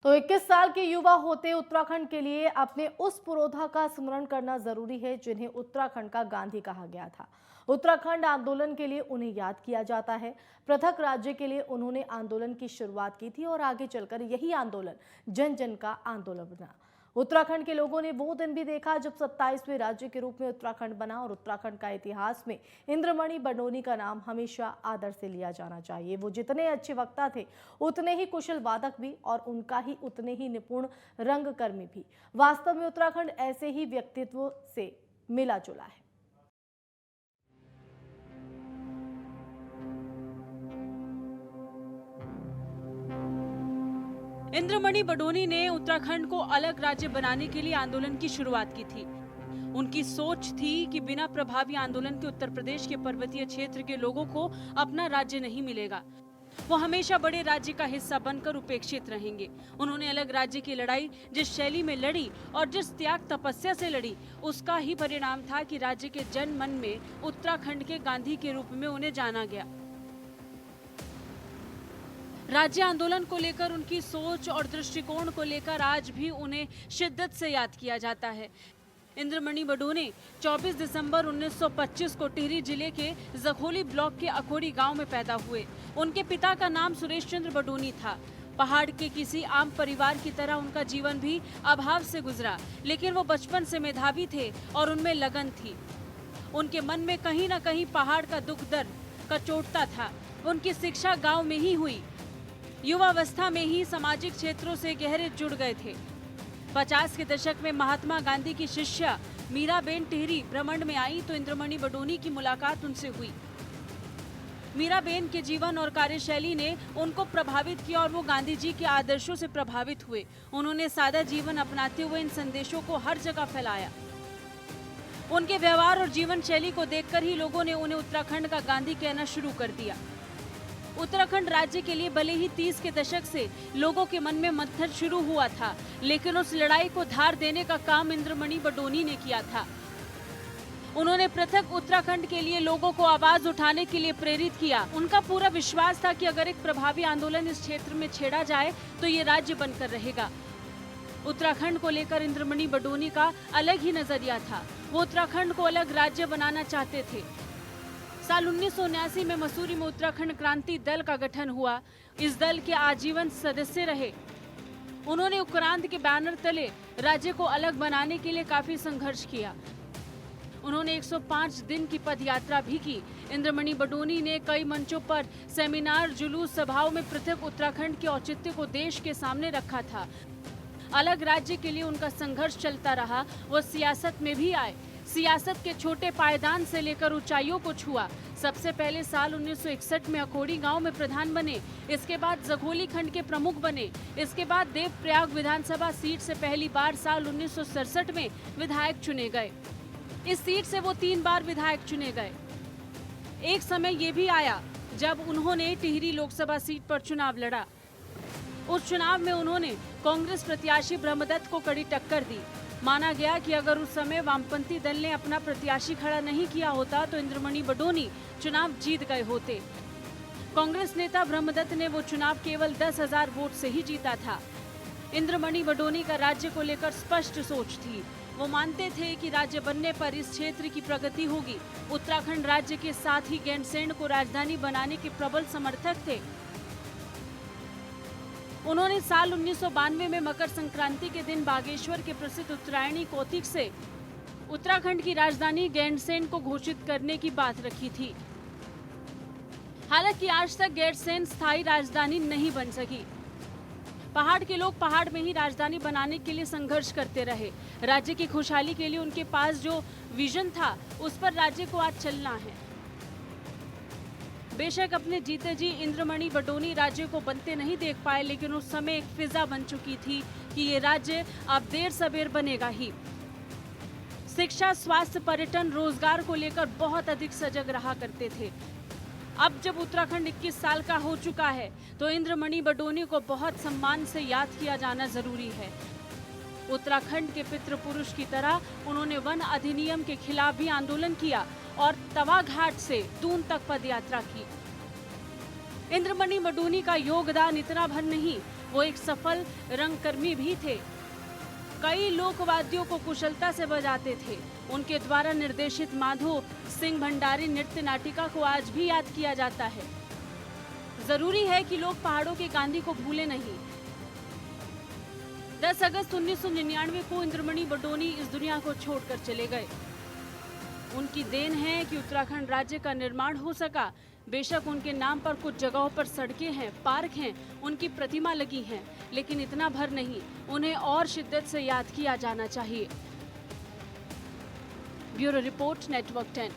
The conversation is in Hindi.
तो 21 साल के युवा होते उत्तराखंड के लिए अपने उस पुरोधा का स्मरण करना जरूरी है जिन्हें उत्तराखंड का गांधी कहा गया था। उत्तराखंड आंदोलन के लिए उन्हें याद किया जाता है। पृथक राज्य के लिए उन्होंने आंदोलन की शुरुआत की थी और आगे चलकर यही आंदोलन जन जन का आंदोलन बना। उत्तराखंड के लोगों ने वो दिन भी देखा जब 27वें राज्य के रूप में उत्तराखंड बना और उत्तराखंड का इतिहास में इंद्रमणि बडोनी का नाम हमेशा आदर से लिया जाना चाहिए। वो जितने अच्छे वक्ता थे उतने ही कुशल वादक भी और उनका ही उतने ही निपुण रंगकर्मी भी। वास्तव में उत्तराखंड ऐसे ही व्यक्तित्व से मिला जुला है। इंद्रमणि बडोनी ने उत्तराखंड को अलग राज्य बनाने के लिए आंदोलन की शुरुआत की थी। उनकी सोच थी कि बिना प्रभावी आंदोलन के उत्तर प्रदेश के पर्वतीय क्षेत्र के लोगों को अपना राज्य नहीं मिलेगा। वो हमेशा बड़े राज्य का हिस्सा बनकर उपेक्षित रहेंगे। उन्होंने अलग राज्य की लड़ाई जिस शैली में लड़ी और जिस त्याग तपस्या से लड़ी, उसका ही परिणाम था कि राज्य के जन मन में उत्तराखंड के गांधी के रूप में उन्हें जाना गया। राज्य आंदोलन को लेकर उनकी सोच और दृष्टिकोण को लेकर आज भी उन्हें शिद्दत से याद किया जाता है। इंद्रमणि बडोनी 24 दिसंबर 1925 को टिहरी जिले के जखोली ब्लॉक के अखोड़ी गांव में पैदा हुए। उनके पिता का नाम सुरेश चंद्र बडोनी था। पहाड़ के किसी आम परिवार की तरह उनका जीवन भी अभाव से गुजरा, लेकिन वो बचपन से मेधावी थे और उनमें लगन थी। उनके मन में कहीं न कहीं पहाड़ का दुख दर्द कचोटता था। उनकी शिक्षा गाँव में ही हुई। युवावस्था में ही सामाजिक क्षेत्रों से गहरे जुड़ गए थे। 50 के दशक में महात्मा गांधी की शिष्या मीराबेन टिहरी भ्रमण में आई तो इंद्रमणि बडोनी की मुलाकात उनसे हुई। मीराबेन के जीवन और कार्यशैली ने उनको प्रभावित किया और वो गांधी जी के आदर्शों से प्रभावित हुए। उन्होंने सादा जीवन अपनाते हुए इन संदेशों को हर जगह फैलाया। उनके व्यवहार और जीवन शैली को देखकर ही लोगों ने उन्हें उत्तराखंड का गांधी कहना शुरू कर दिया। उत्तराखंड राज्य के लिए भले ही 30 के दशक से लोगों के मन में मंथन शुरू हुआ था, लेकिन उस लड़ाई को धार देने का काम इंद्रमणि बडोनी ने किया था। उन्होंने पृथक उत्तराखंड के लिए लोगों को आवाज उठाने के लिए प्रेरित किया। उनका पूरा विश्वास था कि अगर एक प्रभावी आंदोलन इस क्षेत्र में छेड़ा जाए तो ये राज्य बनकर रहेगा। उत्तराखंड को लेकर इंद्रमणि बडोनी का अलग ही नजरिया था। वो उत्तराखंड को अलग राज्य बनाना चाहते थे। साल 1979 में मसूरी में उत्तराखंड क्रांति दल का गठन हुआ। इस दल के आजीवन सदस्य रहे। उन्होंने उक्रांत के बैनर तले राज्य को अलग बनाने के लिए काफी संघर्ष किया। उन्होंने 105 दिन की पदयात्रा भी की। इंद्रमणि बडोनी ने कई मंचों पर सेमिनार, जुलूस, सभाओं में पृथक उत्तराखंड के औचित्य को देश के सामने रखा था। अलग राज्य के लिए उनका संघर्ष चलता रहा। वो सियासत में भी आए। सियासत के छोटे पायदान से लेकर ऊंचाइयों को छुआ। सबसे पहले साल 1961 में अखोड़ी गांव में प्रधान बने। इसके बाद जखोली खंड के प्रमुख बने। इसके बाद देवप्रयाग विधानसभा सीट से पहली बार साल 1967 में विधायक चुने गए। इस सीट से वो 3 बार विधायक चुने गए। एक समय ये भी आया जब उन्होंने टिहरी लोकसभा सीट पर चुनाव लड़ा। उस चुनाव में उन्होंने कांग्रेस प्रत्याशी ब्रह्मदत्त को कड़ी टक्कर दी। माना गया कि अगर उस समय वामपंथी दल ने अपना प्रत्याशी खड़ा नहीं किया होता तो इंद्रमणि बडोनी चुनाव जीत गए होते। कांग्रेस नेता ब्रह्मदत्त ने वो चुनाव केवल 10,000 वोट से ही जीता था। इंद्रमणि बडोनी का राज्य को लेकर स्पष्ट सोच थी। वो मानते थे कि राज्य बनने पर इस क्षेत्र की प्रगति होगी। उत्तराखंड राज्य के साथ ही गैरसैंण को राजधानी बनाने के प्रबल समर्थक थे। उन्होंने साल 1992 में मकर संक्रांति के दिन बागेश्वर के प्रसिद्ध उत्तरायणी कोतिक से उत्तराखंड की राजधानी गैरसैंण को घोषित करने की बात रखी थी। हालांकि आज तक गैरसैंण स्थायी राजधानी नहीं बन सकी। पहाड़ के लोग पहाड़ में ही राजधानी बनाने के लिए संघर्ष करते रहे। राज्य की खुशहाली के लिए उनके पास जो विजन था उस पर राज्य को आज चलना है। बेशक अपने जीते जी इंद्रमणि बडोनी राज्य को बनते नहीं देख पाए, लेकिन उस समय एक फिजा बन चुकी थी कि ये राज्य अब देर सबेर बनेगा ही। शिक्षा, स्वास्थ्य, पर्यटन, रोजगार को लेकर बहुत अधिक सजग रहा करते थे। अब जब उत्तराखंड 21 साल का हो चुका है तो इंद्रमणि बडोनी को बहुत सम्मान से याद किया जाना जरूरी है। उत्तराखंड के पितृपुरुष की तरह उन्होंने वन अधिनियम के खिलाफ भी आंदोलन किया और तवा घाट से दून तक पदयात्रा की। इंद्रमणि बडोनी का योगदान इतना भर नहीं, वो एक सफल रंगकर्मी भी थे। कई लोकवाद्यों को कुशलता से बजाते थे। उनके द्वारा निर्देशित माधो सिंह भंडारी नृत्य नाटिका को आज भी याद किया जाता है। जरूरी है कि लोग पहाड़ों के गांधी को भूले नहीं। 10 अगस्त 1999 को इंद्रमणि बडोनी इस दुनिया को छोड़कर चले गए। उनकी देन है कि उत्तराखंड राज्य का निर्माण हो सका। बेशक उनके नाम पर कुछ जगहों पर सड़कें हैं, पार्क हैं, उनकी प्रतिमा लगी है, लेकिन इतना भर नहीं, उन्हें और शिद्दत से याद किया जाना चाहिए। Bureau report, network 10।